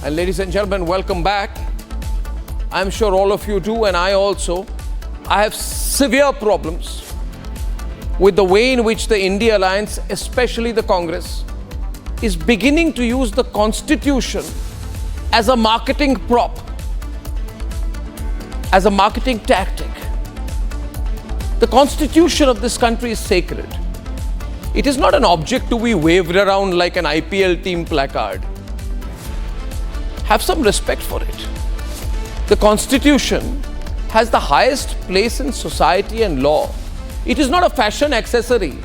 And ladies and gentlemen, welcome back. I'm sure all of you do, and I also. I have severe problems with the way in which the India Alliance, especially the Congress, is beginning to use the Constitution as a marketing prop, as a marketing tactic. The Constitution of this country is sacred. It is not an object to be waved around like an IPL team placard. Have some respect for it. The Constitution has the highest place in society and law. It is not a fashion accessory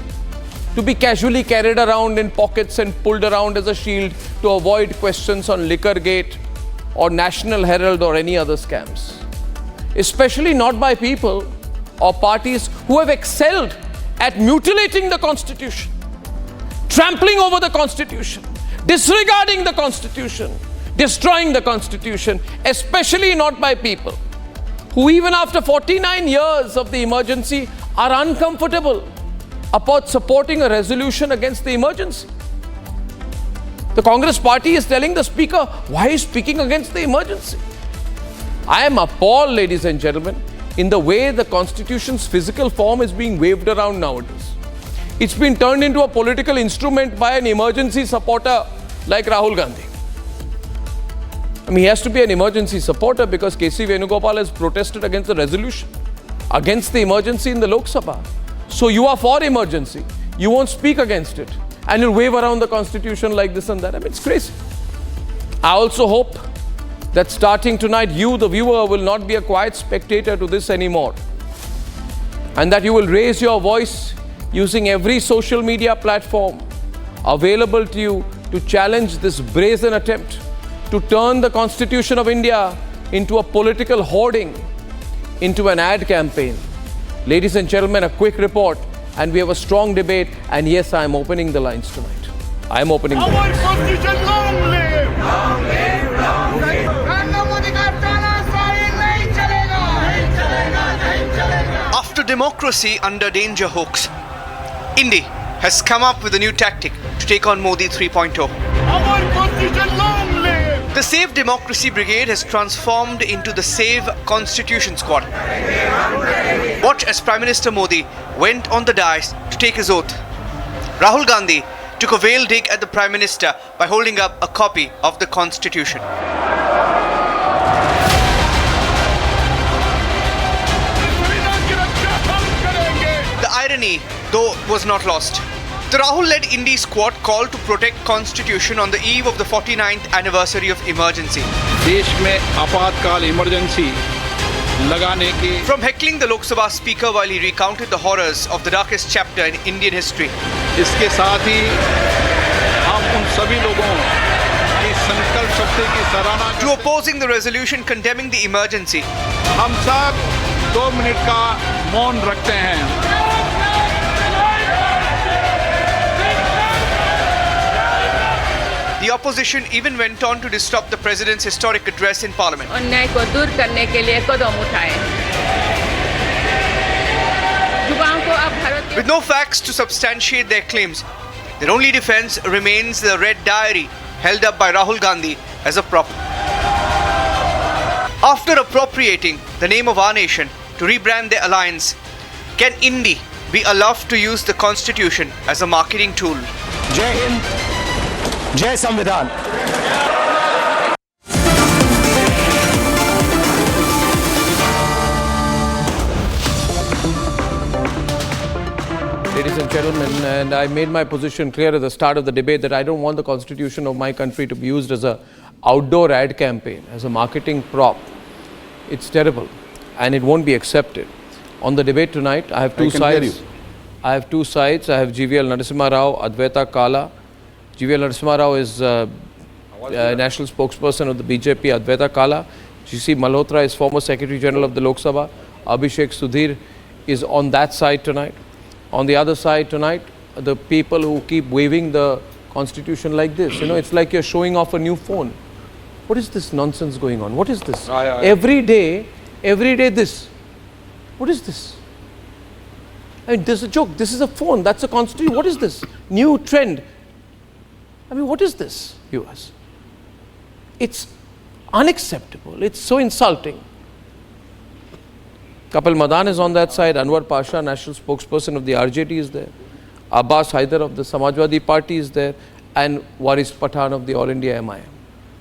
to be casually carried around in pockets and pulled around as a shield to avoid questions on Liquorgate or National Herald or any other scams. Especially not by people or parties who have excelled at mutilating the Constitution, trampling over the Constitution, disregarding the Constitution, destroying the Constitution, especially not by people who even after 49 years of the emergency are uncomfortable about supporting a resolution against the emergency. The Congress party is telling the Speaker, why is speaking against the emergency? I am appalled, ladies and gentlemen, in the way the Constitution's physical form is being waved around nowadays. It's been turned into a political instrument by an emergency supporter like Rahul Gandhi. I mean, he has to be an emergency supporter because K.C. Venugopal has protested against the resolution, against the emergency in the Lok Sabha. So you are for emergency, you won't speak against it, and you'll wave around the Constitution like this and that. I mean, it's crazy. I also hope that starting tonight, you, the viewer, will not be a quiet spectator to this anymore, and that you will raise your voice using every social media platform available to you to challenge this brazen attempt to turn the Constitution of India into a political hoarding, into an ad campaign. Ladies and gentlemen, a quick report, and we have a strong debate, and yes, I am opening the lines tonight. I am opening the lines. Our Constitution, long live! Long live, long live! After democracy under danger hoax, India has come up with a new tactic to take on Modi 3.0. Our Constitution, long live! The Save Democracy Brigade has transformed into the Save Constitution Squad. Watch as Prime Minister Modi went on the dais to take his oath. Rahul Gandhi took a veiled dig at the Prime Minister by holding up a copy of the Constitution. The irony, though, was not lost. The Rahul-led India squad called to protect Constitution on the eve of the 49th anniversary of emergency. देश में आपातकाल emergency लगाने के From heckling the Lok Sabha speaker while he recounted the horrors of the darkest chapter in Indian history. इसके साथ ही हम उन सभी लोगों की संकल्प शक्ति की सराहना To opposing the resolution condemning the emergency. हम सब 2 मिनट का मौन रखते हैं. The opposition even went on to disrupt the president's historic address in parliament. अन्याय को दूर करने के लिए कदम उठाए. युवाओं को अब Bharat With no facts to substantiate their claims, their only defense remains the red diary held up by Rahul Gandhi as a prop. After appropriating the name of our nation to rebrand their alliance, can India be allowed to use the Constitution as a marketing tool? जय हिंद, जय संविधान. Ladies and gentlemen, and I made my position clear at the start of the debate that I don't want the Constitution of my country to be used as an outdoor ad campaign, as a marketing prop. It's terrible, and it won't be accepted. On the debate tonight, I have two sides. I have two sides. I have GVL Narasimha Rao, Advaita Kala. GVL Narasimha Rao is national spokesperson of the BJP, Advaita Kala. GC Malhotra is former Secretary General of the Lok Sabha. Abhishek Sudhir is on that side tonight. On the other side tonight, the people who keep waving the Constitution like this. You know, it's like you're showing off a new phone. What is this nonsense going on? What is this? Every day this. What is this? I mean, this is a joke. This is a phone. That's a Constitution. What is this? New trend. I mean, what is this, viewers? It's unacceptable. It's so insulting. Kapil Madan is on that side. Anwar Pasha, national spokesperson of the RJD, is there. Abbas Haider of the Samajwadi Party is there. And Waris Pathan of the All India MIM.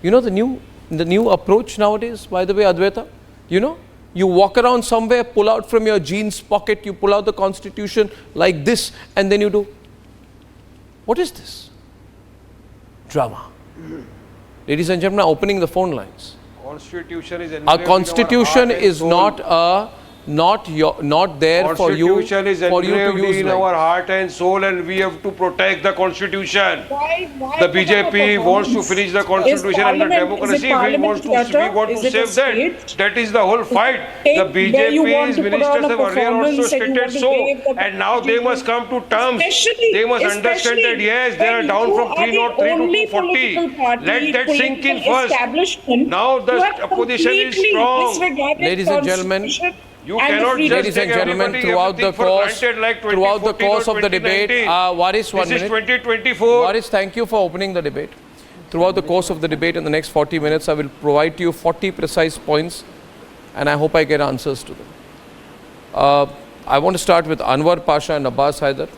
You know the new approach nowadays, by the way, Advaita? You know? You walk around somewhere, pull out from your jeans pocket, you pull out the constitution like this, and then you do. What is this? Drama. Ladies and gentlemen, opening the phone lines. Constitution is Our constitution is not there for you to use in like our heart and soul, and we have to protect the constitution. The BJP wants to finish the constitution and the democracy. We want to save that. That is the whole fight. The BJP's ministers have earlier also stated so, and now they must come to terms. They must understand that yes, they are down from 303 to 240. Let that sink in first. Now the opposition is strong. Ladies and gentlemen, You cannot just ladies and gentlemen, throughout the course of the debate, Waris, 1 minute. This is 2024. Waris, thank you for opening the debate. Throughout the course of the debate, in the next 40 minutes, I will provide to you 40 precise points, and I hope I get answers to them. I want to start with Anwar Pasha and Abbas Haider.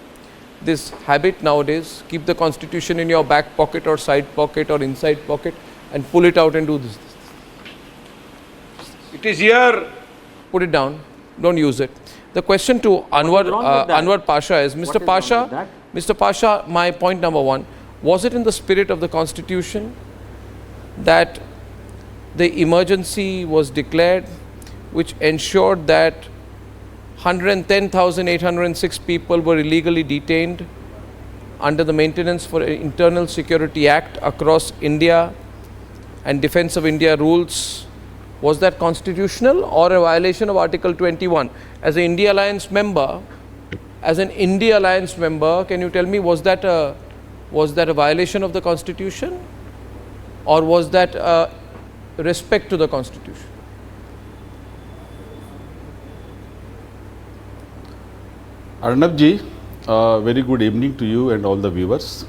This habit nowadays, keep the constitution in your back pocket or side pocket or inside pocket and pull it out and do this. It is here. Put it down. Don't use it. The question to Anwar Pasha is, Mr. Pasha, my point number one, was it in the spirit of the constitution that the emergency was declared, which ensured that 110,806 people were illegally detained under the Maintenance for Internal Security Act across India and Defence of India rules? Was that constitutional or a violation of Article 21? As an India Alliance member, can you tell me, was that a violation of the Constitution, or was that respect to the Constitution? Arnab ji, very good evening to you and all the viewers.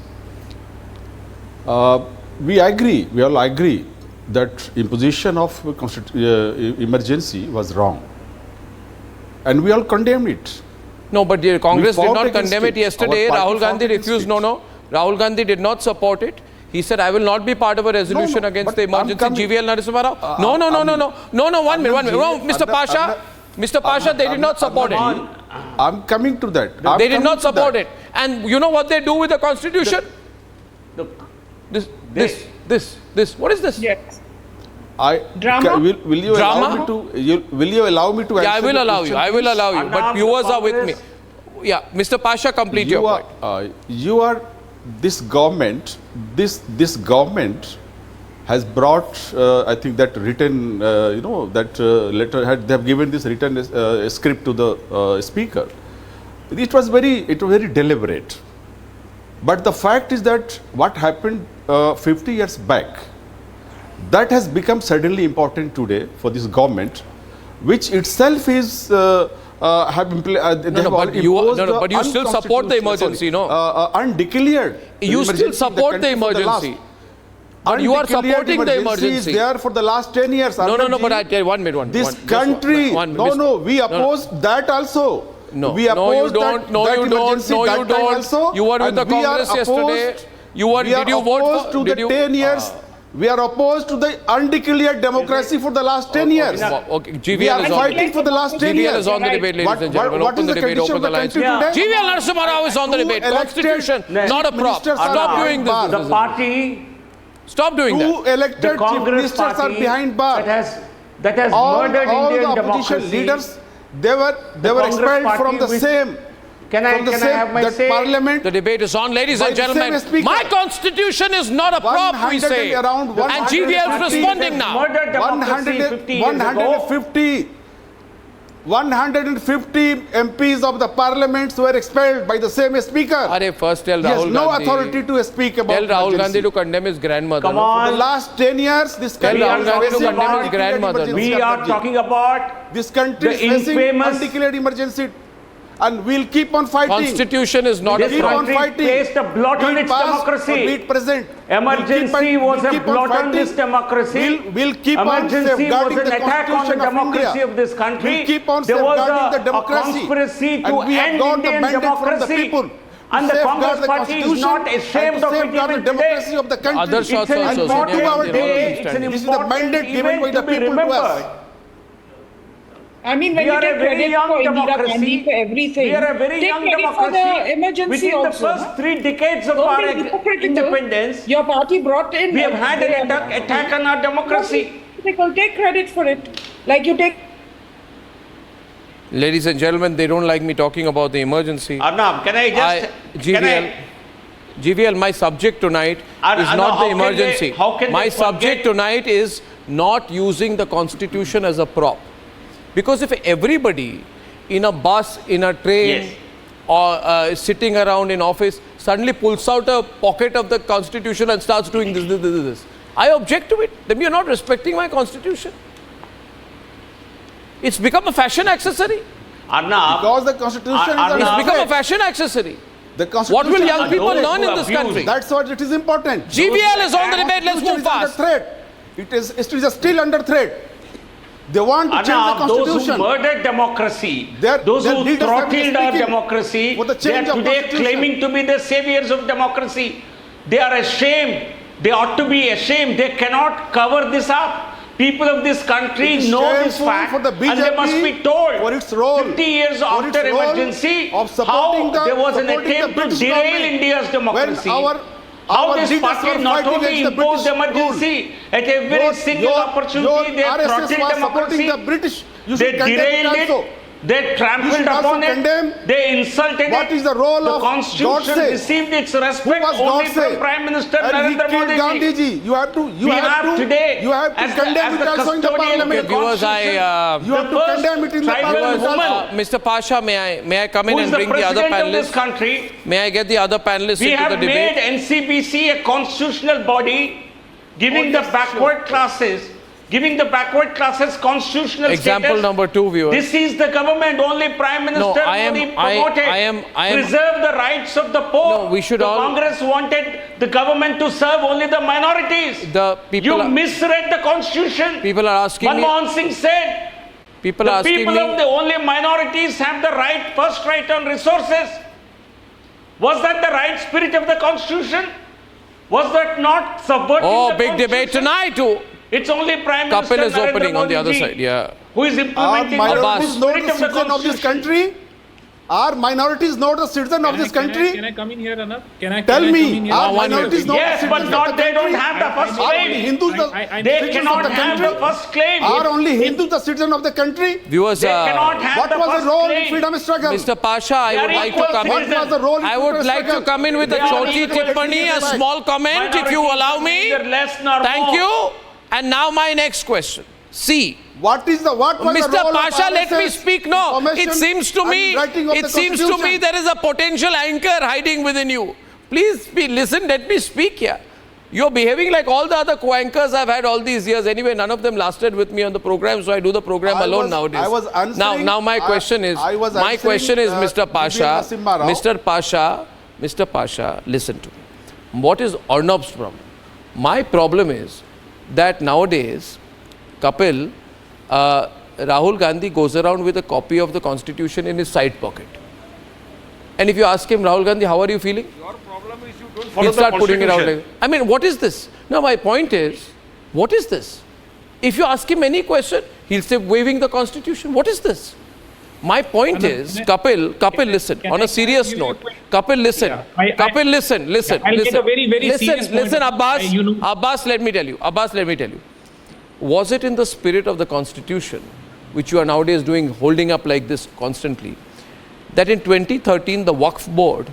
We all agree that imposition of emergency was wrong, and we all condemn it. No, but the Congress did not condemn it yesterday. Rahul Gandhi refused. No. Rahul Gandhi did not support it. He said, I will not be part of a resolution against the emergency. GVL Narasimha Rao. No, 1 minute. No, Mr. Pasha, they did not support it. I'm coming to that. They did not support it. And you know what they do with the constitution? This. What is this? Yes. Drama? Will you allow me to? Will you allow me to answer? Yeah, I will allow you. But viewers are with me. Yeah, Mr. Pasha, complete your point. This government has brought, I think, that written, letter. They have given this written script to the speaker. It was very deliberate. But the fact is that what happened 50 years back, that has become suddenly important today for this government, which itself is but you still support the emergency, no? Undeclared. You still support the emergency. But you are supporting the emergency. Is there for the last 10 years. No, but I tell you, 1 minute. This country, we opposed that also. No, we opposed you don't. No, you don't. You were with the Congress yesterday. Did you vote for the 10 years? We are opposed to the undeclared democracy for the last 10 years. Okay, GVL we are fighting for the last 10 years. GVL is on the debate, ladies and gentlemen. What is the condition of the country today? GVL Narasimha Rao is on the debate. Constitution, not a prop. Stop doing this. The party... Stop doing that. Two elected chief ministers are behind bars. That has murdered Indian democracy. All the opposition leaders, they were expelled from the same. Can I have my say? Parliament. The debate is on, ladies and gentlemen. My constitution is not a prop, we say. And GVL is responding now. 150 MPs of the parliaments were expelled by the same speaker. First tell Rahul Gandhi. He has no authority to speak about Tell Rahul Gandhi to condemn his grandmother. Come on. For the last 10 years, this country Rahul Gandhi to condemn his grandmother. We are talking about this country is facing undeclared emergency. and we'll keep on fighting. Constitution is not a This Keep on country fighting. placed a blot Be on it its past or democracy. be it present. Emergency was a blot on this democracy. We'll keep on Emergency was safeguarding an the attack on the Constitution of democracy India. of this country. We'll keep on There was safeguarding the a democracy. conspiracy to And we have end got the Indian mandate from the democracy. people. And the Safeguard Congress the party is Constitution not ashamed and of to it safeguard even the today. democracy of the country. Other It's shots an also, important Sonia, our they're day. already It's an standing. This is the important mandate given event by the to be people to us. remembered. I mean, when We you are take a very credit young for Indira democracy. Gandhi for everything, We are a very take young credit democracy. for the emergency Within the also. first 3 decades of Don't our be hypocritical. independence, Your party brought in. we have had an attack on our democracy. Take credit for it. Like you take. Ladies and gentlemen, they don't like me talking about the emergency. Arnab, can I just... GVL, my subject tonight is Arnab, not the how can they- emergency. how can My they subject forget- tonight is not using the Constitution as a prop. Because if everybody in a bus, in a train, Yes. or sitting around in office suddenly pulls out a pocket of the Constitution and starts doing this, I object to it. Then you're not respecting my Constitution. It's become a fashion accessory. Arnab, Because the Constitution is Arnab, It's under become a threat. fashion accessory. The What Constitution will is young under people those learn who in this abuse. country? That's what it is important. GVL is on the debate. Let's move Constitution is under fast. threat. It is still under threat. They want to change the Arnab, those who Constitution. murdered democracy, Their those who leaders have been throttled our speaking democracy, for the they are change of today Constitution. claiming to be the saviors of democracy. They are ashamed. They ought to be ashamed. They cannot cover this up. People of this country It is know this shameful fact for the and they must be BJP told for its role, 50 years for after its role emergency of how supporting there was an supporting the attempt to British derail government India's democracy. when How our this leaders party were not fighting only against the imposed British emergency at every single opportunity, they RSS throttled was supporting democracy, the British. You they should condemn it derailed also. it, they You trampled should also upon it, condemn they insulted what it. is the role The of Constitution Godse. received its Who respect was only Godse? from Prime Minister And he Narendra killed Modi. Gandhiji. You have to As condemn it the also in the custodian of the parliament. Viewers, Constitution, You have to the first condemn it in the tribal parliament woman also. Mr. Pasha, may I come in who is and the bring the other president of this panelists? country. May I get the other panelists We into the have made debate? NCBC a constitutional body, giving the backward classes constitutional Example status. number 2, viewers. This is the government. Only Prime Minister Modi promoted. Preserve the rights of the poor. No, we should the all- Congress wanted the government to serve only the minorities. The people You are- misread the Constitution. People are asking me. Manmohan Singh said People the are asking people me. of the only minorities have the first right on resources. Was that the right spirit of the Constitution? Was that not subverting Oh, the big debate Constitution? tonight. Oh, It's only Prime Minister Kapil is Narendra opening on the other Modi side. Yeah. who is Are implementing the minorities not spirit the of the citizen of this Constitution. country? Are minorities not the citizen of this country? Can I come in here, Arnab? Tell can I come in me, here? are one minorities minute. not the Yes, citizens but of not the they don't country? have the first Are only claim. Hindus the They citizens of cannot the have country? the first claim. Are only Hindus the citizen of the country? Viewers, They cannot have What the was first the role in claim. freedom struggle? Mr. Pasha, I They would are like to equal come What in. was the role in I would freedom like to struggle? come in with a They are choti equal. tippani, a small comment, if you Minorities allow are me. neither less nor Thank more. you. And now my next question. See, What was the Mr. role Pasha, of let me RSS speak. No, information it seems to and me, writing of the Constitution? there is a potential anchor hiding within you. Please listen, let me speak here. You're behaving like all the other co-anchors I've had all these years. Anyway, none of them lasted with me on the program, so I do the program alone nowadays. I was answering. Now my question is, Mr. Pasha, Mr. Pasha, listen to me. What is Arnab's problem? My problem is that nowadays, Kapil, Rahul Gandhi goes around with a copy of the Constitution in his side pocket. And if you ask him, Rahul Gandhi, how are you feeling? Your problem is you don't follow He'll the start putting it out Constitution. like, I mean, what is this? Now, my point is, what is this? If you ask him any question, he'll say, waiving the Constitution. What is this? My point is, Kapil, listen, on a serious note, Kapil, listen, Kapil, listen, I'll get a very, very serious point. listen, Abbas, let me tell you, was it in the spirit of the Constitution, which you are nowadays doing, holding up like this constantly, that in 2013 the Waqf Board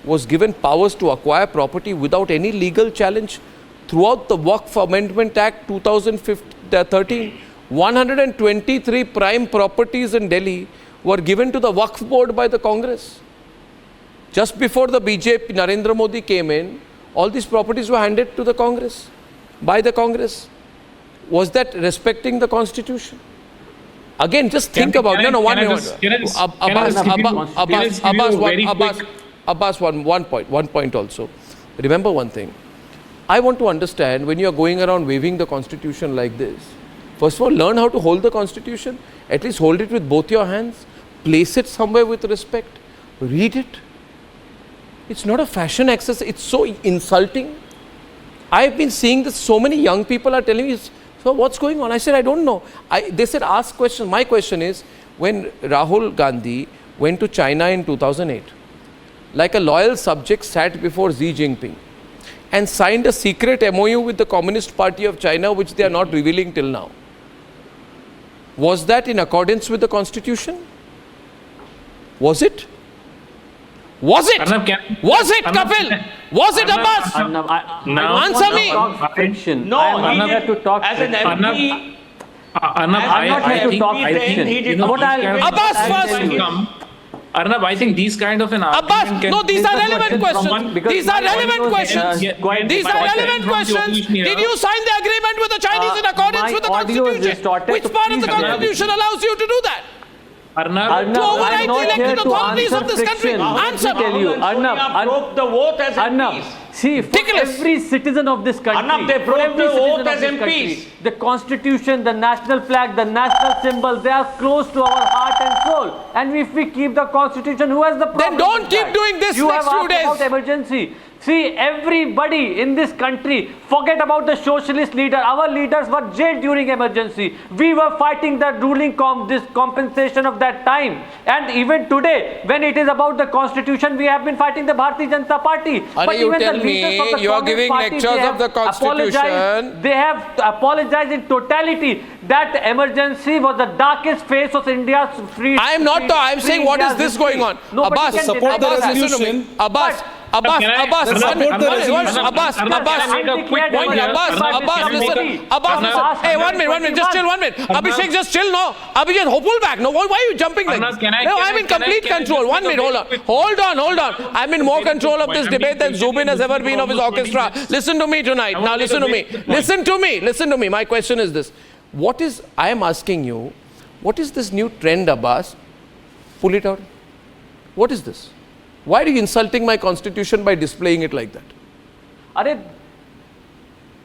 was given powers to acquire property without any legal challenge throughout the Waqf Amendment Act 2013? 123 prime properties in Delhi were given to the Waqf Board by the Congress. Just before the BJP, Narendra Modi came in, all these properties were handed to the Congress, by the Congress. Was that respecting the Constitution? Again, just think about can I one just give you a very quick- Abbas, one point also. Remember one thing. I want to understand, when you are going around waving the constitution like this, first of all, learn how to hold the constitution. At least hold it with both your hands. Place it somewhere with respect. Read it. It's not a fashion exercise. It's so insulting. I've been seeing this. So many young people are telling me, so what's going on? I said, I don't know. They said, ask questions. My question is, when Rahul Gandhi went to China in 2008, like a loyal subject, sat before Xi Jinping and signed a secret MOU with the Communist Party of China, which they are not revealing till now. Was that in accordance with the constitution? Was it? Was it? Arnab, Was it, Kapil? Was it, Abbas? Answer me. Fiction. No, I'm not he here did, to talk as an fiction. MP, Arnab, I'm not here to talk he fiction. did You know not- what I'll- Abbas I'll first. tell you. Arnab, I think these kind of an argument Abbas, can... no, these are relevant questions. because These are my relevant audio is, questions. quite These are distorted. relevant questions. Did you sign the agreement with the Chinese in accordance my with the audio is constitution? distorted, Which so part of the please bear with constitution me. allows you to do that? Arnab, Arnab, To override I'm the not here elected to authorities answer of this country. fiction. Answer. Let me tell you, Sonia Arnab, broke the vote as Arnab, MPs. see, for Ridiculous. every citizen of this country, Arnab, they for broke every the citizen oath of as this MPs. country, the constitution, the national flag, the national symbol, they are close to our heart and soul. And if we keep the constitution, who has the problem? don't with keep that? doing this You next have few asked days. about emergency. See, everybody in this country, forget about the socialist leader. Our leaders were jailed during emergency. We were fighting the ruling this compensation of that time. And even today, when it is about the constitution, we have been fighting the Bharatiya Janata Party. Are you even the tell leaders me of the you are Congress giving Party, lectures they of the have constitution? apologized. They have apologized in totality that emergency was the darkest phase of India's free. I am not. I'm saying, what is this going on? Abbas, listen to me. Abbas, Abbas, Can I- Abbas, Arnab, one minute, Arnab, Abbas, Arnab, Abbas, can I make a quick point here? Abbas, listen, Abbas, listen. Hey, one minute, just chill 1 minute. Abhishek, just chill, no. Abhishek, pull back. No, why are you jumping like Arnab, this? can I- No, can I'm I- in can I- complete can I control. just 1 make a minute, very hold quick on. Hold on. I'm in more control of this debate than Zubin has ever been of his orchestra. Listen to me tonight. Now listen to me. Listen to me. My question is this. I am asking you, what is this new trend, Abbas? Pull it out. What is this? Why are you insulting my constitution by displaying it like that?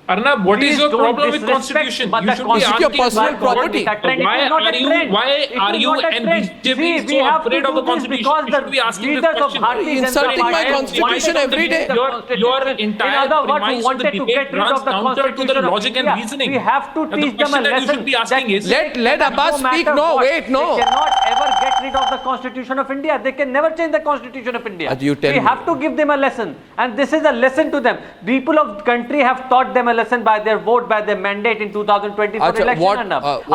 Arnab, what is Please your don't problem with disrespect, constitution? but You the should be constitution your personal asking property. That trend, it Why is not a are you- trend. why It are is you not a and trend. BJP See, we so have to afraid do of the this constitution? because You the should be asking this leaders of question. Bharatiya You're Janata insulting my Party constitution wanted to every day. change the Your constitution. entire In other words, premise of wanted the to debate get rid runs of the counter to the constitution of logic and India. reasoning. We have to And the teach them a question that you lesson. should be asking is- Let Abbas speak. matter No, what, wait, no. They cannot ever get rid of the constitution of India. They can never change the constitution of India. You tell we me. have to give them a lesson, and this is a lesson to them. People of the country have taught them a lesson by their vote, by their mandate in 2020 for Acha, election. what,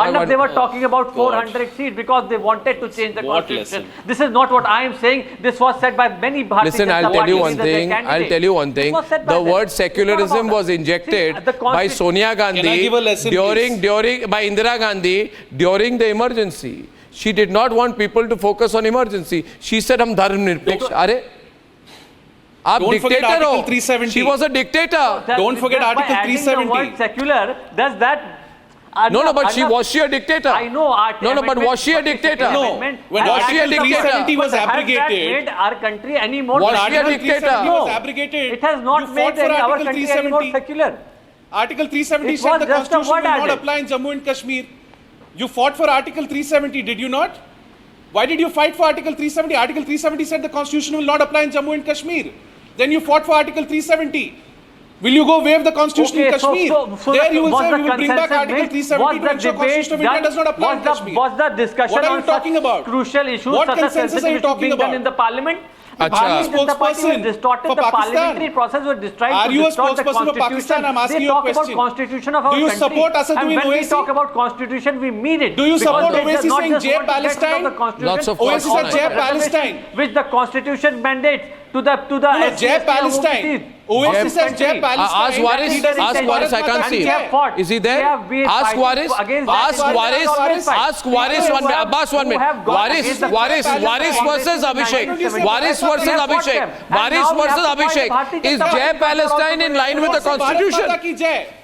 Arnab, they were talking about 400 seats because they wanted to change the constitution. This is not what I am saying. This was said by many Bharatiya Listen, Janata I'll tell Party you one leaders, their thing. I'll candidates. tell you one This thing. was said by The them. word It's not secularism about was us. injected See, the by Sonia Gandhi during by Indira Gandhi during the emergency. She did not want people to focus on emergency. She said, "हम धर्मनिरपेक्ष." अरे, आप dictator हो. She was a dictator. Don't forget Article 370. The word secular, does that? No, but was she a dictator? I know. No, but was she a dictator? No. When Article 370 was abrogated, made our country any more was she a secular? dictator? No. was abrogated. It has not made our country any more secular. Article 370 It said was the just a constitution word will not added. apply in Jammu and Kashmir. You fought for Article 370, did you not? Why did you fight for Article 370? Article 370 said the constitution will not apply in Jammu and Kashmir. Then you fought for Article 370. Will you go waive the constitution in Kashmir? There you will say we will bring back Article 370 to ensure constitution of India does not apply in Kashmir. Was the discussion What are you on talking such about? crucial issues What such as consensus are you censorship talking being done about? in the parliament? Are you a spokesperson distorted for the Pakistan? parliamentary process was destroyed. Are to you a distort the spokesperson for constitution. Pakistan? I'm asking they you a talk question. about constitution of our Do you country. support Asad And doing when we OAC? talk about constitution, we mean it. Do you support Because they OAC not saying just Jai want to get rid of Palestine? the constitution, Lots of OAC said Palestine. Jai Palestine. which the constitution mandates to the Jai Palestine. Oasis says Jai Palestine. Ask Waris. Ask Waris. I can't see him. Is he there? Ask Waris. Ask Waris. Ask Waris. One minute. Abbas, 1 minute. Waris versus Abhishek. Waris versus Abhishek. Waris versus Abhishek. Is Jai Palestine in line with the Constitution?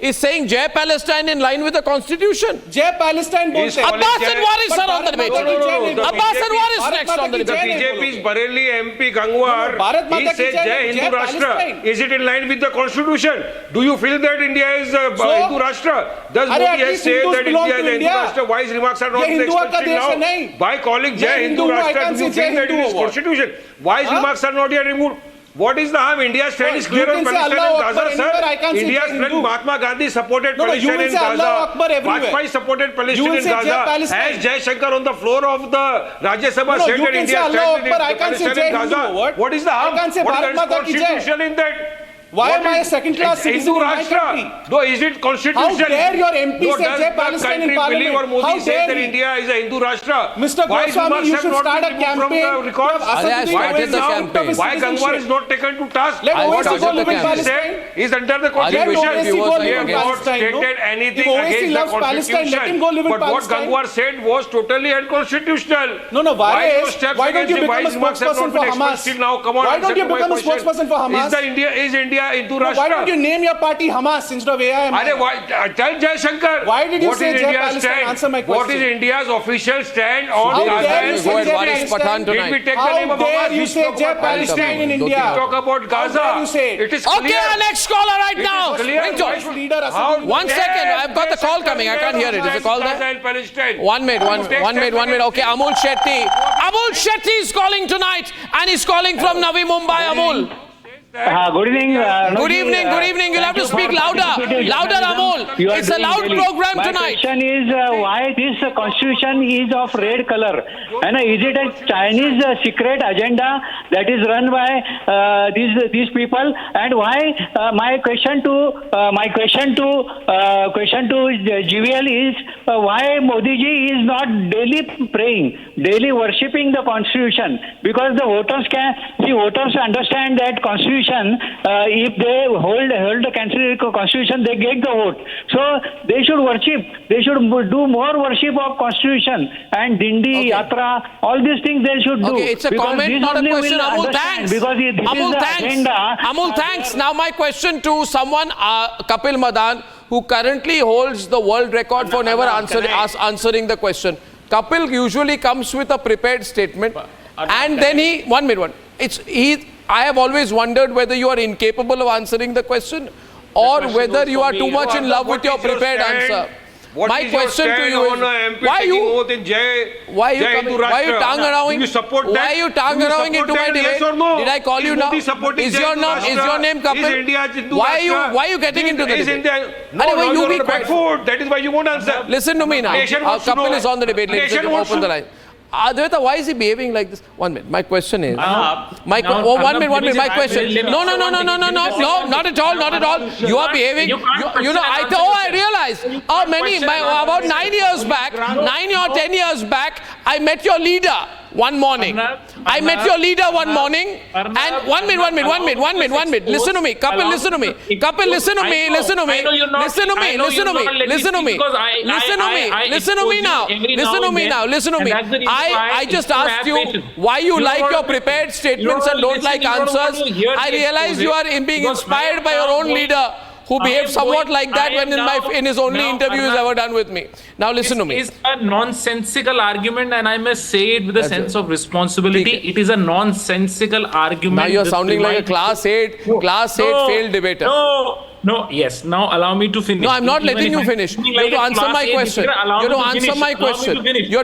Is saying Jai Palestine in line with the Constitution? Jai Palestine bolte. Abbas and Waris are on the debate. Abbas and Waris next on the The debate. BJP's Bareilly MP Gangwar, he says Jai Hindu Rashtra. Is it in line with the Constitution? Do you feel that India is a Hindu Rashtra? Does Modi has said that India is a Hindu Rashtra? Why his remarks are not expected now? By calling Jai Hindu Rashtra, do you feel that it is Constitution? Why his remarks are not yet removed? What is the harm? India's stand is clear on Palestine and Gaza, sir. India's friend Mahatma Gandhi supported Palestine and Gaza. Vajpayee supported Palestine and Gaza. As Jai Shankar on the floor of the Rajya Sabha said that India stands in Palestine and Gaza. What is the harm? What is constitutional in that? Why am I a second-class citizen in my country? No, is it constitutional? How dare your MP say Jai Palestine in Parliament? Or Modi says that India is a Hindu Rashtra. Mr. Goswami, you should start a campaign. Why Gangwar is not taken to task? Let Oasis go live in Palestine. Is under the Constitution. He has not stated anything against the Constitution. But what Gangwar said was totally unconstitutional. No, why don't you become a spokesperson for Hamas? Why don't you become a spokesperson for Hamas? Is India into Rashtra? Why don't you name your party Hamas instead of AIM? Tell Jai Shankar. Why did you say Jai Palestine? Answer my question. What is India's official stand on Gaza? Did we take the name of Hamas? How dare you say Jai Palestine in India? Talk about Gaza. How dare you say it? It is clear. Okay, our next caller right now. Ringtone. 1 second. I've got the call coming. I can't hear it. Is the call there? 1 minute. Okay, Amul Shetty. Amul Shetty is calling tonight, and he's calling from Navi Mumbai. Amul. Good evening. Good evening. You'll have to speak louder. Louder, Amol. It's a loud program tonight. My question is why this constitution is of red color? And is it a Chinese secret agenda that is run by these people? And why my question to GVL is why Modi ji is not daily praying, daily worshipping the constitution? Because the voters understand that constitution. If they hold the constitution, they get the vote. So they should worship. They should do more worship of constitution and Dindi, Yatra, all these things they should do. Okay, it's a comment, not a question. Amul, thanks. Because Amul, thanks. Amul, thanks. Now my question to someone, Kapil Madan, who currently holds the world record for never answering the question. Kapil usually comes with a prepared statement, and then he 1 minute. I have always wondered whether you are incapable of answering the question or whether you are too much in love with your prepared answer. My question to you is, why are you tongue around into my debate? Did I call you now? Is your name Kapil? Why are you getting into the debate? That is why you won't answer. Listen to me now. Kapil is on the debate. Let's open the line. Advaita, why is he behaving like this? 1 minute. My question is. 1 minute. My question. No, not at all. You are behaving. I realize. About 9 years back, 9 or 10 years back, I met your leader one morning. And 1 minute. Listen to me. Kapil, listen to me. Listen to me. I just asked you why you like your prepared statements and don't like answers. I realize you are being inspired by your own leader, who behaved somewhat like that when in his only interview he's ever done with me. Now listen to me. It's a nonsensical argument, and I must say it with a sense of responsibility. It is a nonsensical argument. Now you're sounding like a class 8 failed debater. No, yes. Now allow me to finish. No, I'm not letting you finish. You have to answer my question. You have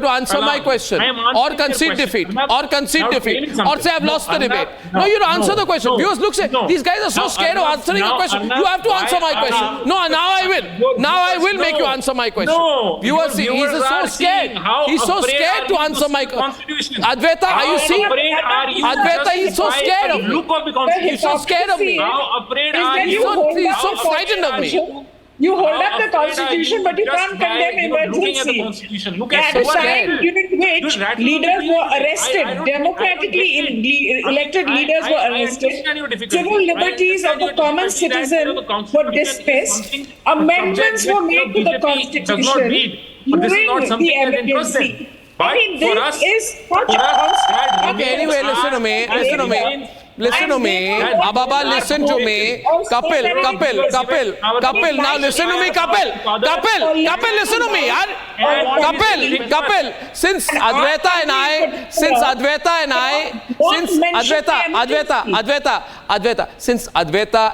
to answer my question. Or concede defeat. Or say I've lost the debate. No, you have to answer the question. Viewers, look, these guys are so scared of answering a question. You have to answer my question. No, now I will. Now I will make you answer my question. Viewers, he's so scared. He's so scared to answer my question. Advaita, are you seeing? Advaita, he's so scared of me. He's so scared of me. How afraid are you? He's so frightened of me. You hold How up the afraid are constitution, you but you just can't by, condemn looking at the emergency. constitution? Look At at a time during which leaders were arrested, democratically elected leaders were arrested, civil liberties of the common citizen were dismissed, amendments were made to the constitution during the emergency. I mean, this is such a Okay, anyway, listen to me. Listen to me. Baba, listen to me. Kapil, now listen to me, Kapil, listen to me, yaar. Kapil, since Advaita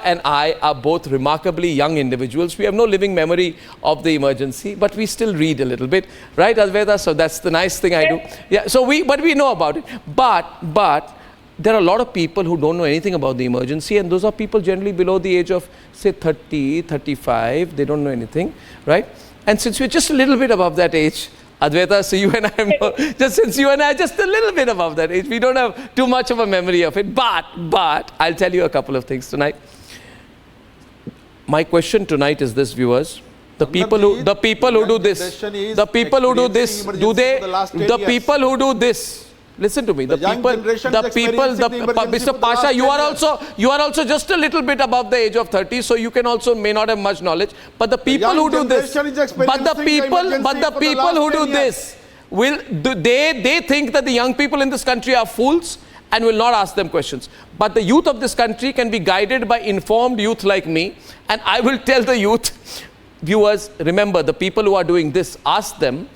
and I are both remarkably young individuals, we have no living memory of the emergency, but we still read a little bit, right, Advaita? So that's the nice thing I do. Yeah, so we know about it. But there are a lot of people who don't know anything about the emergency, and those are people generally below the age of, say, 30, 35. They don't know anything, right? And since we're just a little bit above that age, Advaita, so you and I, just since you and I are just a little bit above that age, we don't have too much of a memory of it. But I'll tell you a couple of things tonight. My question tonight is this, viewers. The people who do this, listen to me. Mr. Pasha, you are also just a little bit above the age of 30, so you can also may not have much knowledge. But the people who do this, they think that the young people in this country are fools and will not ask them questions. But the youth of this country can be guided by informed youth like me, and I will tell the youth, viewers, remember, the people who are doing this, ask them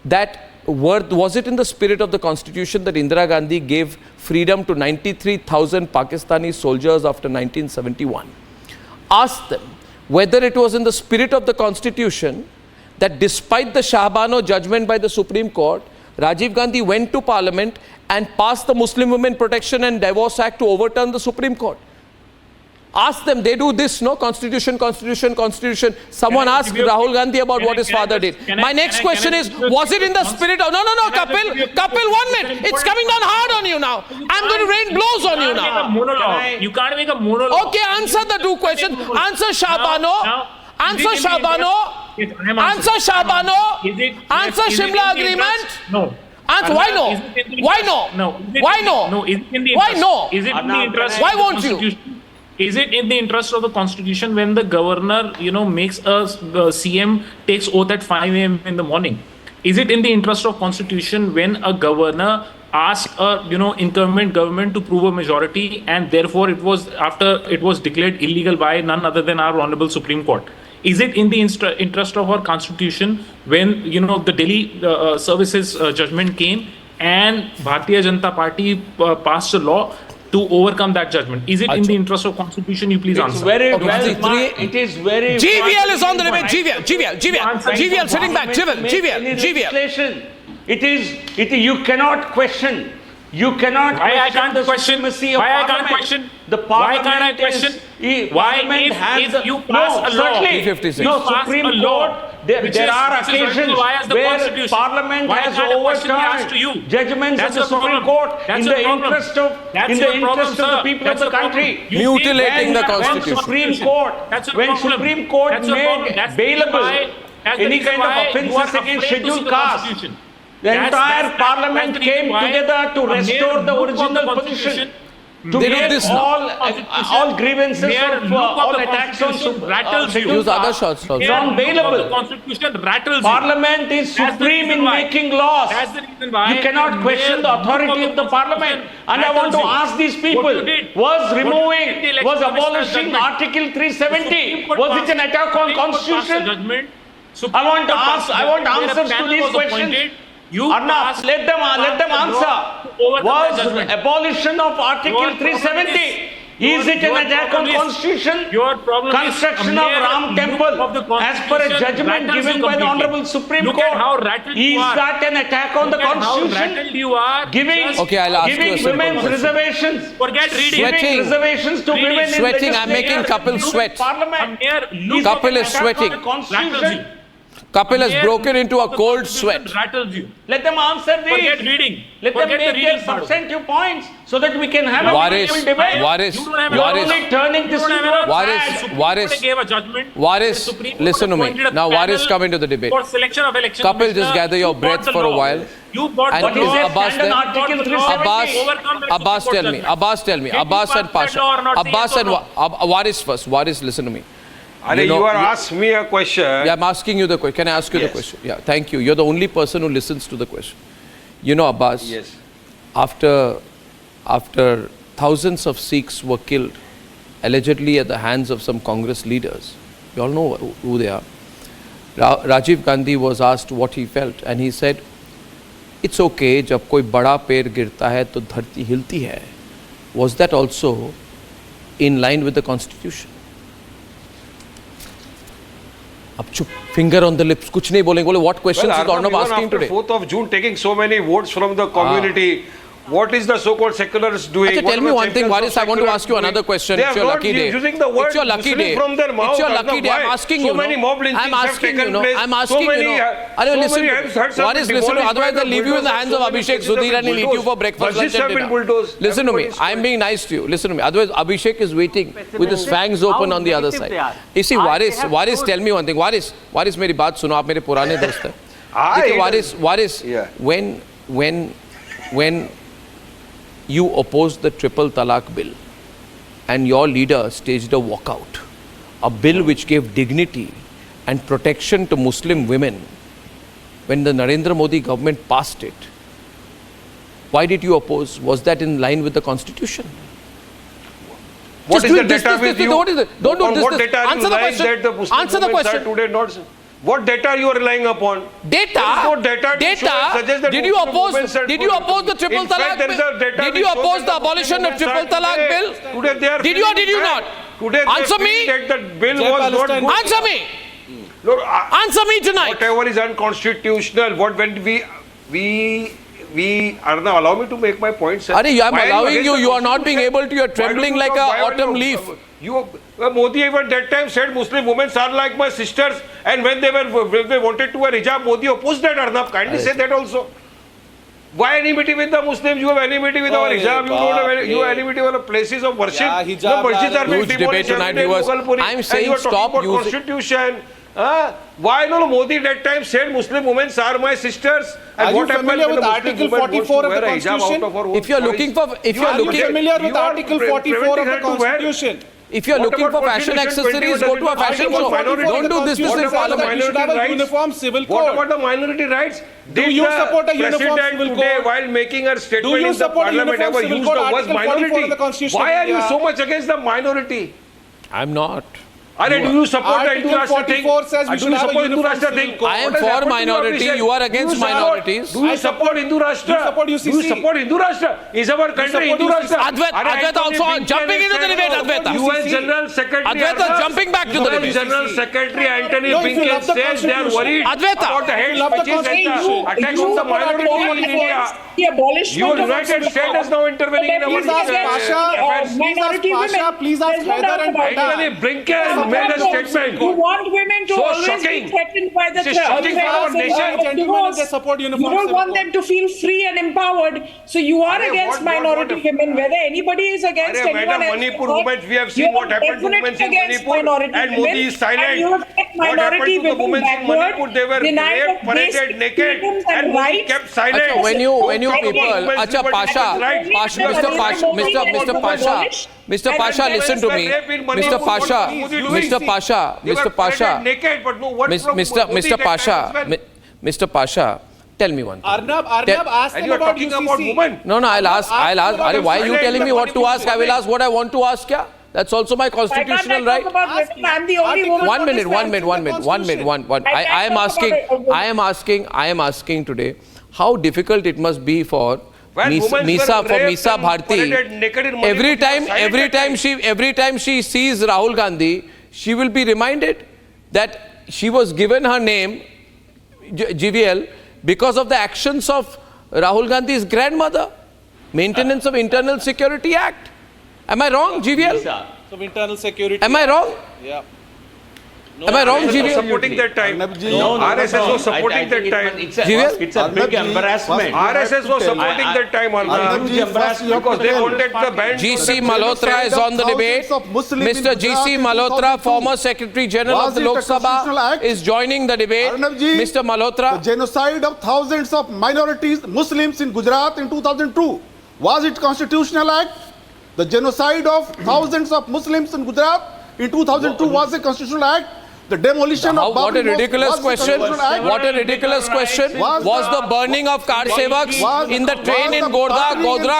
that was it in the spirit of the constitution that Indira Gandhi gave freedom to 93,000 Pakistani soldiers after 1971? Ask them whether it was in the spirit of the constitution that despite the Shahbano judgment by the Supreme Court, Rajiv Gandhi went to Parliament and passed the Muslim Women Protection and Divorce Act to overturn the Supreme Court. Ask them, they do this, no? Constitution. Someone asked Rahul Gandhi about what his father did. My next question is, was it in the spirit of... No, Kapil, 1 minute. It's coming down hard on you now. I'm going to rain blows on you now. You can't make a monologue. Okay, answer the two questions. Answer Shahbano. Answer Shimla Agreement. No. Answer, why no? Why no? Why no? Why no? Is it in the interest? Why won't you? Is it in the interest of the constitution when the governor, makes a CM takes oath at 5 a.m. in the morning? Is it in the interest of constitution when a governor asks a incumbent government to prove a majority, and therefore it was declared illegal by none other than our honorable Supreme Court? Is it in the interest of our constitution when the Delhi services judgment came and Bharatiya Janata Party passed a law to overcome that judgment? Is it in the interest of constitution? You please answer. It is very... GVL is on the limit. GVL sitting back. GVL. It is, you cannot question. You cannot question the supremacy of Parliament. The Parliament Why can't I question? If you pass a law, Supreme Court, there are occasions where Parliament has overturned judgments of the Supreme Court in the interest of the people of the country. Mutilating the constitution. When Supreme Court made bailable any kind of offences against scheduled caste, the entire Parliament came together to restore the original position. To make all grievances of all attacks on scheduled caste non-bailable. Parliament is supreme in making laws. You cannot question the authority of the Parliament. And I want to ask these people, was abolishing Article 370, was it an attack on Constitution? I want answers to these questions. Arnab, let them answer. Was abolition of Article 370, is it an attack on Constitution? Construction of Ram Temple as per a judgment given by the Honorable Supreme Court, is that an attack on the Constitution? Giving women's reservations, giving reservations to women in legislature, I'm making Kapil sweat. Parliament. Kapil is sweating. Kapil has broken into a cold sweat. Rattles you. Let them answer these. Forget reading. Let them Forget the make their reading part of it. substantive points so that we can have a Waris, meaningful debate. Waris, You don't have You are Waris, only turning this into a Waris, fad. Waris, gave a judgment. Waris, The Supreme Court listen to me. appointed a Now Waris, panel come into the debate. For selection of election Kapil, just commissioner. gather your You breath brought the for a law. while. You brought And the What is is law. their Abbas stand on there? Article Abbas, 370? Overcome the Abbas, Supreme tell Court me. judgment. Abbas, tell me. Can you Abbas and pass that Pasha. law or not? Say Abbas yes or and no? Waris first. Waris, listen to me. Are you are asking me a question. Yeah, I'm asking you the question. Can I ask you the question? Yeah, thank you. You're the only person who listens to the question. You know, Abbas, Yes. after thousands of Sikhs were killed, allegedly at the hands of some Congress leaders, you all know who they are. Rajiv Gandhi was asked what he felt, and he said, it's okay, जब कोई बड़ा पेड़ गिरता है तो धरती हिलती है. Was that also in line with the Constitution? अब चुप, finger on the lips, कुछ नहीं बोलेंगे. बोले what questions is Arnab asking today? 4th of June taking so many votes from the community. What is the so-called seculars doing? Achha, tell me one thing, Waris, I want to ask you another question. It's your lucky day. Using the word It's your lucky Muslim day. from their mouth. It's your lucky day. I'm asking you. So many mob lynchings I'm asking have taken place. I'm asking so many, Are you listening? Waris, listen to me. Otherwise, they'll leave you in the hands of Abhishek Sudhir and he'll eat you for breakfast, lunch and dinner. Listen to me. I'm being nice to you. Listen to me. Otherwise, Abhishek is waiting with his fangs open on the other side. You see, Waris, tell me one thing. Waris, मेरी बात सुनो. आप मेरे पुराने दोस्त हैं. देखिए, Waris, when you opposed the triple talaq bill and your leader staged a walkout, a bill which gave dignity and protection to Muslim women, when the Narendra Modi government passed it, why did you oppose? Was that in line with the Constitution? What is the data with you? What is it? Don't do On this. what data are you Answer the relying question. that the Muslim Answer the women question. are today not? What data are you relying upon? Data. There is no data to show and suggest that Did you Muslim oppose? women are Did you good. oppose the triple In fact, talaq there is a bill? data Did which you shows oppose that the the abolition Muslim of triple women are talaq today- bill? Today they are Did you or did you feeling not? bad. Today they Answer are me. feeling that the bill was not good. Answer me. Look, Answer me tonight. whatever is unconstitutional, when we Arnab, allow me to make my point, sir. I'm Why are allowing against you. the You are not being able to. You are Why do trembling you like talk- an why are autumn you- leaf. Modi even that time said Muslim women are like my sisters, and when they wanted to wear hijab, Modi opposed that. Arnab, kindly say that also. Why enmity with the Muslims? You have enmity with our hijab. You don't have you have enmity with the places of worship. Yeah, hijab the masjids are being Huge debate demolished tonight, every day in viewers. Mughalpuri, I'm and saying you are talking stop about using- constitution. Why no Modi that time said Muslim women are my sisters? And Are what you happened familiar when with the Muslim Article woman wants to 44 of wear the a hijab out Constitution? of her own If you are choice? looking for, if you are Are you looking, familiar with you are Article 44 of the preventing her to wear- Constitution? if you are What looking about for fashion Constitution accessories, 20 go to a fashion Article show. 44 Don't do this. This Constitution is says that parliament. you should have a Minority uniform civil What code. about the minority rights? Did you the support a uniform president civil today, code? while making her statement Do you in the support a parliament, uniform ever civil used code, the word Article 44 of minority? the Constitution Why of are you India? so much against the minority? I'm not. Do you support the Article Hindu Rashtra thing? 44 says we Do should you have a support Hindu uniform Rashtra civil thing? code. I am What has for happened to minority. Abhishek? You are against Do you support- minorities. Do you support Hindu Rashtra? You support UCC. Do you support Hindu Rashtra? Is our country support Hindu UCC. Rashtra? Advait also jumping into the debate, Advaita. US General Secretary Advaita, Arnab, jumping back to the debate. US General Secretary Anthony No, if you Blinken love the says they are Constitution. worried Advaita. about the hate You love the speeches and Constitution. the attack on the minority in India. The abolishment Your of United States is now intervening in our Please ask Pasha. affairs. minority Please ask Pasha. women. Please ask There's no Haider doubt and about that. Anthony Blinken made a statement. You want women to So always shocking. be threatened by the This is shocking for our nation. Gentlemen, and they support You uniform don't civil want code. them to feel free and empowered. So you are Arey, against what- minority what- women. Whether anybody is against Arey, anyone Madam, else, Manipur or not, women, we have seen you're what happened to women definitely in against Manipur, minority and women, Modi is silent. and you have kept What happened minority to the women women in backward, Manipur? They were denied raped, of basic paraded naked, freedoms and Modi rights. kept silent. Achha, when you Don't people, fight Acha Women's Pasha, rights. Pasha, Mr. Pasha, Mr. Pasha, Mr. Pasha, listen to me, Mr. Pasha, Mr. Pasha, Mr. Pasha, naked, but no, what from Mr. Modi Mr. that time Pasha, as well? Mr. Pasha, tell me one thing. Arnab Tell- asked And them you are about talking UCC. about women. No, I'll ask. Arey, why are you telling me what to ask? I will ask what I want to ask, kya? That's also my I can't constitutional talk right. about women. I'm the only woman. One on minute, this one. I can't I am asking today, how difficult it must be for When women were Misa raped and Bharti. paraded naked in Manipur, Every they were time, silent every time she sees Rahul Gandhi, she will be reminded that she was given her name, GVL, because of the actions of Rahul Gandhi's grandmother. Maintenance of Internal Security Act. Am I wrong, GVL? Of internal security. Am I wrong? Yeah. Am I wrong, RSS was GVL? supporting that time. RSS was supporting that time. It's a big embarrassment. RSS was supporting that time, Arnab. Because they wanted the ban. GC Malhotra is on the debate. Mr. GC Malhotra, former Secretary General of the Lok Sabha, is joining the debate. Mr. Malhotra. The genocide of thousands of minorities, Muslims in Gujarat in 2002. Was it constitutional act? The genocide of thousands of Muslims in Gujarat in 2002 was a constitutional act. The demolition of What a Babri Mosque ridiculous was a question. constitutional act. What a ridiculous question. Was the burning of car sevaks in the train in Godhra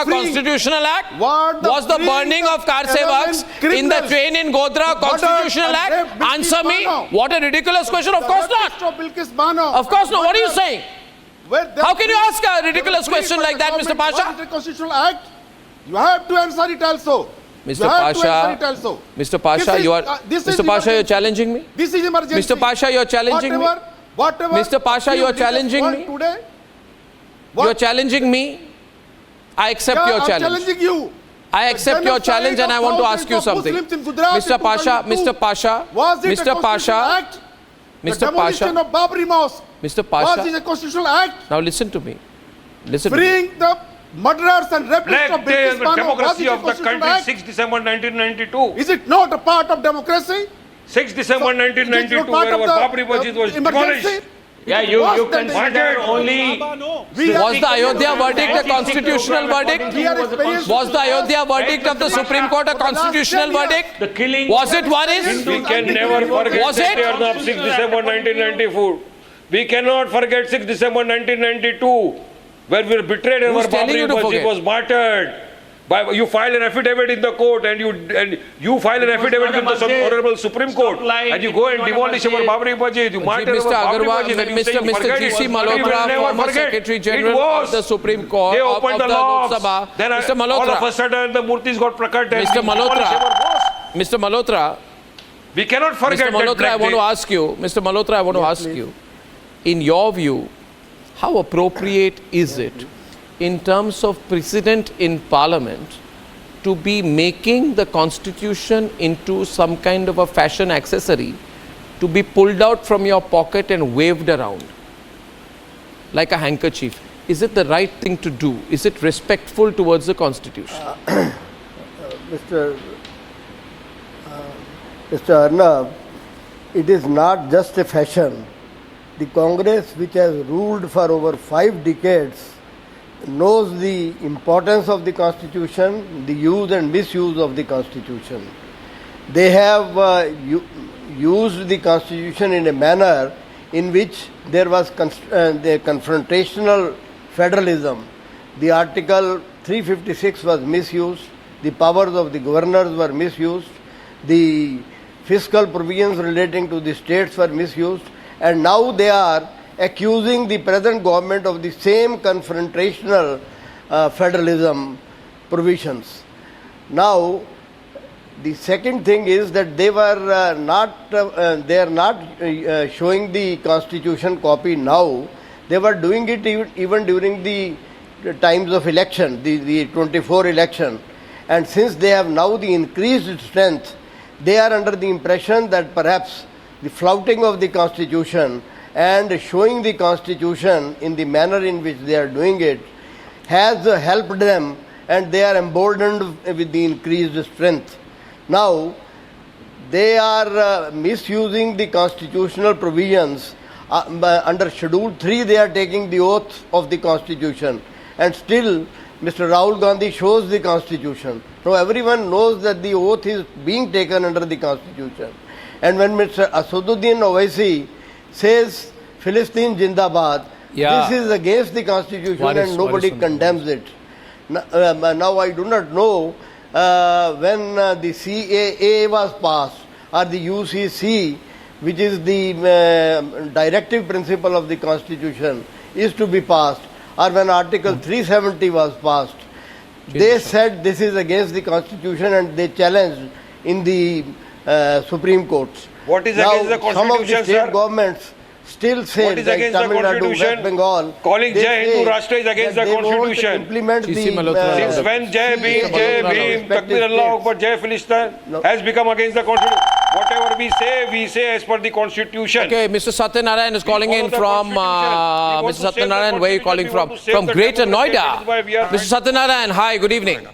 constitutional act? Was the burning of car sevaks in the train in Godhra constitutional act? Answer me. What a ridiculous question. Of course not. Of course not. What are you saying? How can you ask a ridiculous question like that, Mr. Pasha? Was it a constitutional act? You have to answer it also. Mr. Pasha, Mr. Pasha, you are Mr. Pasha, you're challenging me. This is emergency. Mr. Pasha, you're challenging me. Whatever. Mr. Pasha, you're challenging me. Today. You're challenging me. I accept your challenge. I'm challenging you. I accept your challenge and I want to ask you something. Mr. Pasha, Mr. Pasha, Mr. Pasha, Mr. Pasha, of Babri Mosque. Mr. Pasha. Was it a constitutional act? Now listen to me. Listen to me. Freeing the murderers and rapists Black of Day Bilkis and the Bano. democracy Was it a of the constitutional country, act? 6 December 1992. Is it not a part of democracy? 6 December 1992, part where of our the, Babri Masjid was emergency? demolished. Yeah, you consider only... Was the Ayodhya verdict a constitutional verdict? Was the Ayodhya verdict of the Supreme Court a constitutional verdict? The killing... Was it Waris? We can never forget Was that it? day of 6 December 1994. We cannot forget 6 December 1992, where we were betrayed and Who's our telling you Babri to Masjid forget? was martyred. You filed an affidavit in the court and you filed an affidavit with the Honorable Supreme Court and you go and demolish our Babri Masjid, you martyr our Mr. Babri Agarwal, Masjid and you say you Mr. forget GC it. Malhotra, We will never former forget. Secretary It General was. of the Supreme Court They of opened the the Lok locks. Sabha. Then Mr. all of a Malhotra, sudden the murtis got prakat and Mr. we demolished our boss. Mr. Malhotra, We cannot forget Mr. Malhotra, that I want to ask you, Mr. Malhotra, I want to ask you, in your view, how appropriate is it in terms of precedent in Parliament to be making the Constitution into some kind of a fashion accessory to be pulled out from your pocket and waved around like a handkerchief? Is it the right thing to do? Is it respectful towards the Constitution? Mr. Arnab, it is not just a fashion. The Congress, which has ruled for over 5 decades, knows the importance of the Constitution, the use and misuse of the Constitution. They have used the Constitution in a manner in which there was the confrontational federalism. The Article 356 was misused, the powers of the governors were misused, the fiscal provisions relating to the states were misused, and now they are accusing the present government of the same confrontational federalism provisions. Now, the second thing is that they were they are not showing the Constitution copy now. They were doing it even during the times of election, the 24 election. And since they have now the increased strength, they are under the impression that perhaps the flouting of the Constitution and showing the Constitution in the manner in which they are doing it has helped them, and they are emboldened with the increased strength. Now, they are misusing the constitutional provisions. Under Schedule 3, they are taking the oath of the Constitution, and still Mr. Rahul Gandhi shows the Constitution. So everyone knows that the oath is being taken under the Constitution. And when Mr. Asaduddin Owaisi says Philistine Jindabad, this is against the Constitution and nobody condemns it. Now I do not know when the CAA was passed or the UCC, which is the directive principle of the Constitution, is to be passed, or when Article 370 was passed. They said this is against the Constitution and they challenged in the Supreme Court. What is now, against the Constitution, some of the state governments still say what is that against Tamil the Nadu, Constitution? West Bengal, Calling Jai Hindu Rashtra is against the Constitution. Implement the, since when Jai Bhim, Takbir Allah Akbar, Jai Philistine has become against the Constitution? What whatever we say as per the constitution. Okay, Mr. Satyanarayan is calling in from, Mr. Satyanarayan, where are you calling from? From Greater Noida. Mr. Satyanarayan, hi, good evening.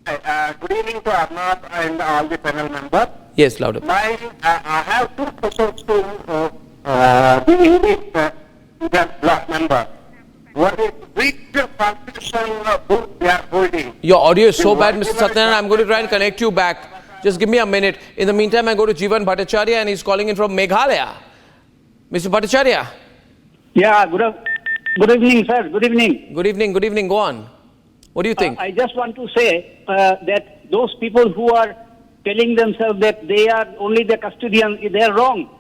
Good evening to Arnab and all the panel members. Yes, louder. I have two questions to the block member. What is which constitutional book they are holding? Your audio is so bad, Mr. Satyanarayan. I'm going to try and connect you back. Just give me a minute. In the meantime, I go to Jeevan Bhattacharya and he's calling in from Meghalaya. Mr. Bhattacharya. Yeah, good evening, sir. Good evening. Good evening, good evening. Go on. What do you think? I just want to say that those people who are telling themselves that they are only the custodians, they are wrong.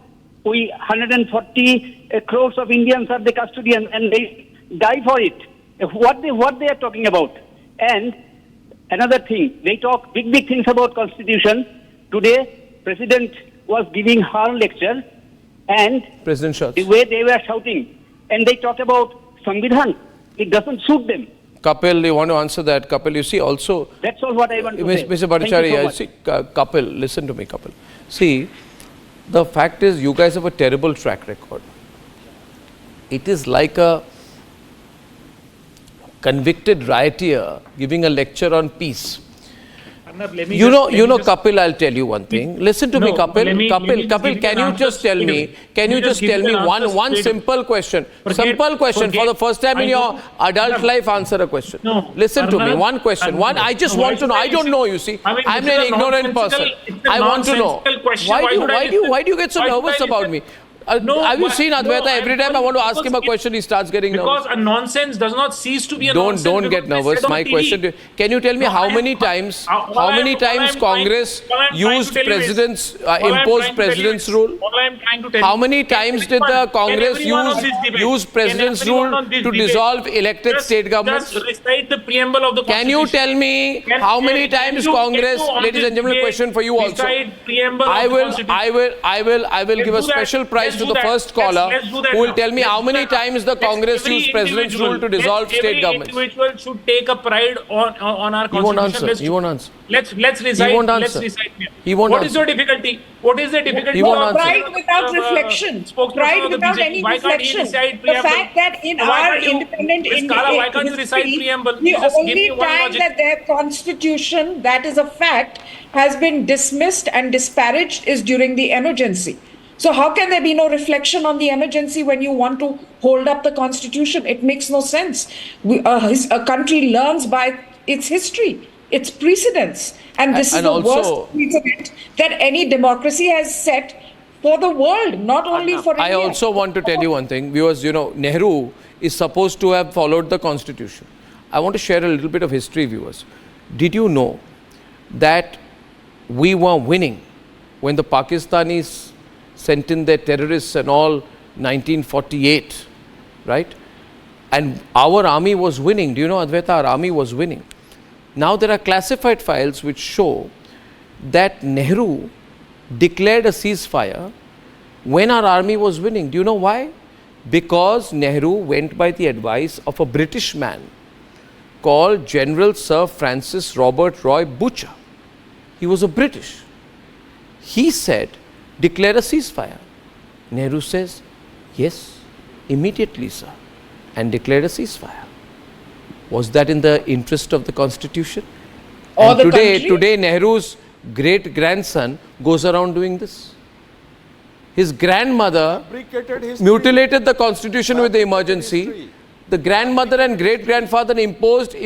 140 crores of Indians are the custodians and they die for it. What they are talking about. And another thing, they talk big things about constitution. Today, President was giving her lecture and the way they were shouting. And they talk about Samvidhan. It doesn't suit them. Kapil, you want to answer that? Kapil, you see also... That's all what I want to say. Mr. Bhattacharya, see, Kapil, listen to me, Kapil. See, the fact is you guys have a terrible track record. It is like a convicted rioter giving a lecture on peace. You know, Kapil, I'll tell you one thing. Listen to me, Kapil. Kapil, can you just tell me one simple question? Simple question. For the first time in your adult life, answer a question. Listen to me. One question. I just want to know. I don't know, you see. I'm an ignorant person. I want to know. Why do you get so nervous about me? Have you seen Advaita? Every time I want to ask him a question, he starts getting nervous. Because a nonsense does not cease to be a nonsense. Don't get nervous. My question, can you tell me how many times Congress used president's, imposed president's rule? How many times did the Congress use president's rule to dissolve elected state governments? Just recite the preamble of the Can you tell me how many times Congress, ladies and gentlemen, question for you also. I will give a special prize to the first caller who will tell me how many times the Congress used president's rule to dissolve state governments. Every individual should take a pride on our constitution. He won't answer. Let's recite. He won't answer. He won't What answer. is your difficulty? What is the difficulty? He won't answer. Pride without reflection. Pride without any reflection. The fact that in our independent history, the only time that their constitution, that is a fact, has been dismissed and disparaged is during the emergency. So how can there be no reflection on the emergency when you want to hold up the constitution? It makes no sense. A country learns by its history, its precedents. And this is the worst precedent that any democracy has set for the world, not only for India. I also want to tell you one thing. Viewers, you know, Nehru is supposed to have followed the constitution. I want to share a little bit of history, viewers. Did you know that we were winning when the Pakistanis sent in their terrorists and all 1948, right? And our army was winning. Do you know, Advaita, our army was winning. Now there are classified files which show that Nehru declared a ceasefire when our army was winning. Do you know why? Because Nehru went by the advice of a British man called General Sir Francis Robert Roy Butcher. He was a British. He said, declare a ceasefire. Nehru says, yes, immediately, sir, and declared a ceasefire. Was that in the interest of the constitution? Or and the today Nehru's great-grandson goes around doing this. His grandmother mutilated the constitution with the emergency. The grandmother and great-grandfather imposed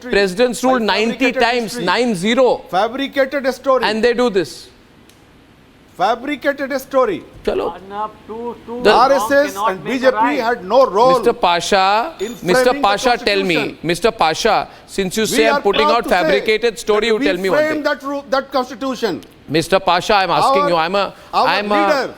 president's rule 90 times, 90. Fabricated a story. And they do this. Fabricated a story. Chalo. The RSS and BJP had no role. Mr. Pasha, tell me. Mr. Pasha, since you say I'm putting out fabricated story, you tell me one thing. That constitution. Mr. Pasha, I'm asking you. I'm a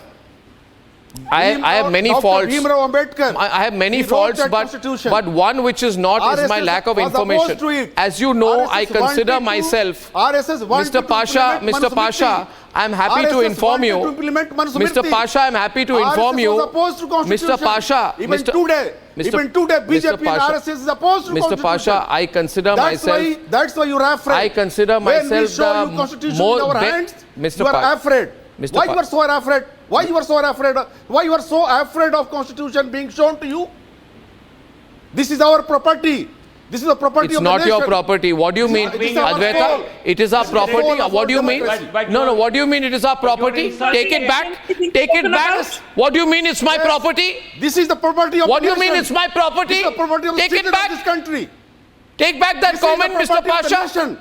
I have many faults. Ambedkar. I have many He wrote faults, that but constitution. one which is not is my RSS lack of was information. opposed to it. As you know, I RSS consider wanted to- myself, RSS wanted Mr. to Pasha, implement Mr. Pasha, I am happy to RSS inform you. wanted to implement Manusmriti. Mr. Pasha, I am happy to inform RSS you. was opposed to constitution. Mr. Pasha, even Mr. today, Mr. even today, BJP Mr. Pasha, and RSS is opposed to Mr. constitution. Pasha, I consider myself. That's why you are afraid. I consider myself when we show the you constitution more in our be- hands, Mr. you are Pa- afraid. Mr. Why Pa- you are so afraid? Why you are so afraid? Why you are so afraid of constitution being shown to you? This is our property. This is the property It's of the not nation. your property. What do you mean, It is our Advaita? soul. It is our It's the property. soul of What our do you mean? democracy. No, what do you mean it is our property? Take it back. Take it back. What do you mean it's my Yes. property? This is the property of What the do you mean nation. it's my property? This is the property of the Take it citizens back. of this country. Take back that This is the comment, Mr. property of the Pasha. nation.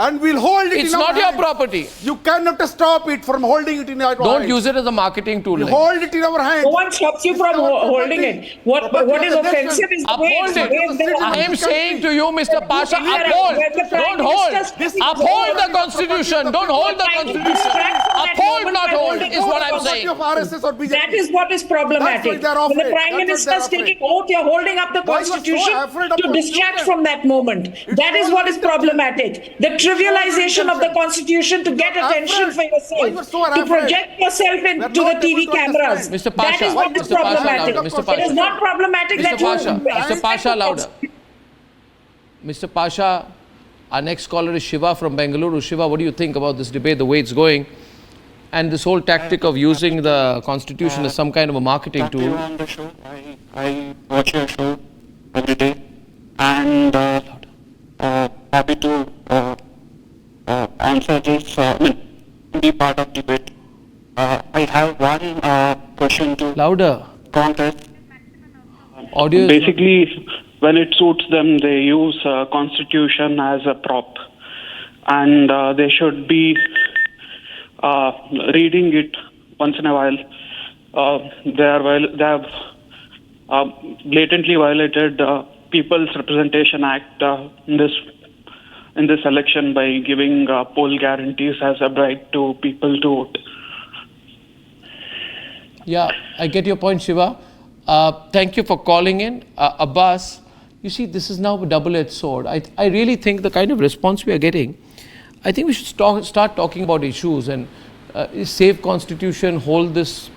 And we'll hold it It's in our not your hands. property. You cannot stop it from holding it in our hands. Don't use it as a marketing tool. We like. hold it in our hands. No one stops you from holding it. What is offensive is the way Uphold it's it. raised. I am saying to you, Mr. Pasha, uphold. Don't hold. Uphold the Constitution. Don't hold the Constitution. Uphold, not hold, is what I'm saying. Of RSS or BJP. That is what is problematic. That's why they're When the afraid. Prime That's Minister why is they're taking afraid. oath, you're holding up the Why you are so Constitution afraid of to the distract Constitution? from that moment. That is what is problematic. The trivialization of the Constitution to get attention for Why you are yourself, so to afraid? project yourself into the not TV able to cameras. understand. Mr. Pasha, That is what is Mr. Pasha, problematic. louder. Mr. It is Pasha. not problematic Mr. that Pasha, you... Mr. Pasha, louder. Mr. Pasha, our next caller is Shiva from Bengaluru. Shiva, what do you think about this debate, the way it's going, and this whole tactic of using the Constitution as some kind of a marketing tool? On the show, I watch your show every day, and happy to answer this, be part of debate. I have one question to Louder. Congress. Audio. Basically, when it suits them, they use Constitution as a prop, and they should be reading it once in a while. They have blatantly violated People's Representation Act in this election by giving poll guarantees as a bribe to people to vote. Yeah, I get your point, Shiva. Thank you for calling in. Abbas, you see, this is now a double-edged sword. I really think the kind of response we are getting, I think we should start talking about issues and save Constitution, hold this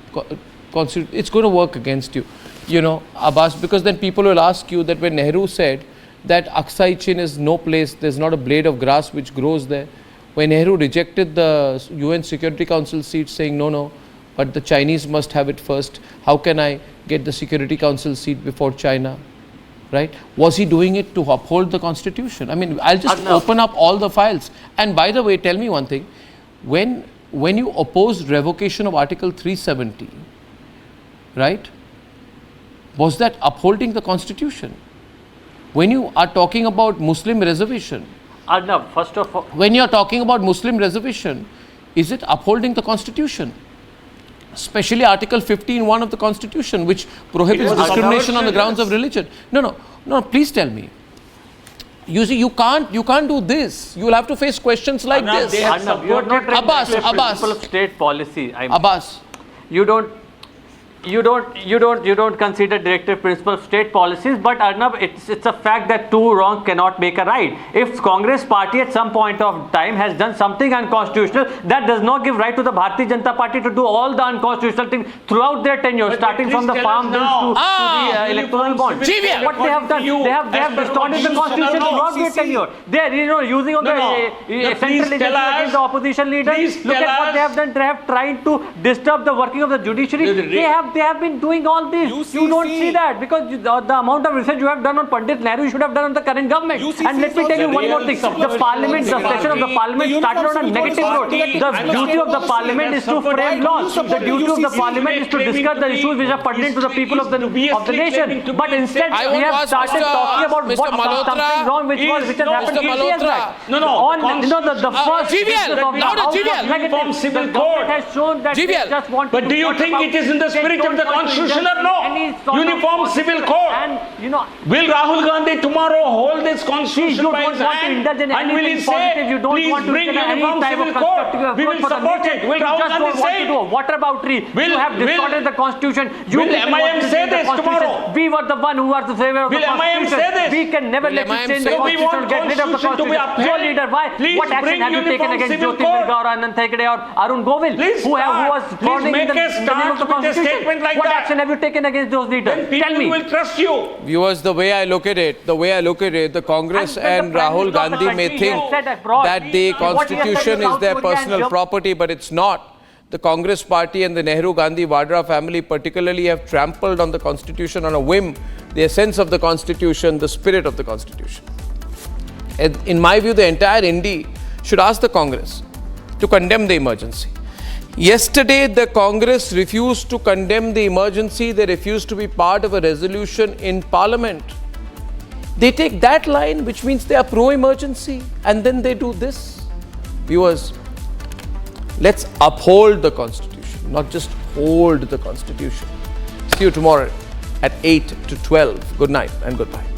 Constitution. It's going to work against you, you know, Abbas, because then people will ask you that when Nehru said that Aksai Chin is no place, there's not a blade of grass which grows there. When Nehru rejected the UN Security Council seat saying, no, but the Chinese must have it first. How can I get the Security Council seat before China? Right? Was he doing it to uphold the Constitution? I mean, I'll just open up all the files. And by the way, tell me one thing. When you opposed revocation of Article 370, right? Was that upholding the Constitution? When you are talking about Muslim reservation, Arnab, first of all, when you are talking about Muslim reservation, is it upholding the Constitution? Especially Article 15(1) of the Constitution, which prohibits discrimination on the grounds of religion. No, please tell me. You see, you can't do this. You will have to face questions like Arnab, this. Arnab, you are not Abbas. principle of state policy. Abbas. You don't consider directive principle of state policies, but Arnab, it's a fact that two wrongs cannot make a right. If Congress party at some point of time has done something unconstitutional, that does not give right to the Bharatiya Janata Party to do all the unconstitutional things throughout their tenure, starting from the farm bills to the electoral bond. What they have done, they have distorted the constitution throughout their tenure. They are using on the central agency against the opposition leaders. Look at what they have done. They have tried to disturb the working of the judiciary. They have been doing all this. You don't see that because the amount of research you have done on Pandit Nehru, you should have done on the current government. And let me tell you one more thing. The parliament, the session of the parliament started on a negative note. The duty of the parliament is to frame laws. The duty of the parliament is to discuss the issues which are pertinent to the people of the nation. But instead, we have started talking about what something wrong which has happened 8 years back. The first GVL, from civil court has shown that they just want to. But do you think it is in the spirit of the Constitution or no? Uniform Civil Code. And, you know, will Rahul Gandhi tomorrow hold this Constitution by his hand? And will he say, please bring Uniform Civil Code? We will support it. Will Rahul Gandhi say it? What about you have distorted the Constitution. Will MIM say this tomorrow? We were the one who was the favor of the Constitution. Will MIM say this? We can never let you change the Constitution, get rid of the Constitution. Your leader, why? What action have you taken against Jyoti Mirga or Anand Thekde or Arun Govil, who was calling in the name of the Constitution? What action have you taken against those leaders? Tell me. Will trust you. Viewers, the way I look at it, the Congress and Rahul Gandhi may think that the Constitution is their personal property, but it's not. The Congress party and the Nehru-Gandhi Vadra family particularly have trampled on the Constitution on a whim, the essence of the Constitution, the spirit of the Constitution. And in my view, the entire India should ask the Congress to condemn the emergency. Yesterday, the Congress refused to condemn the emergency. They refused to be part of a resolution in Parliament. They take that line, which means they are pro-emergency, and then they do this. Viewers, let's uphold the Constitution, not just hold the Constitution. See you tomorrow at 8 to 12. Good night and goodbye.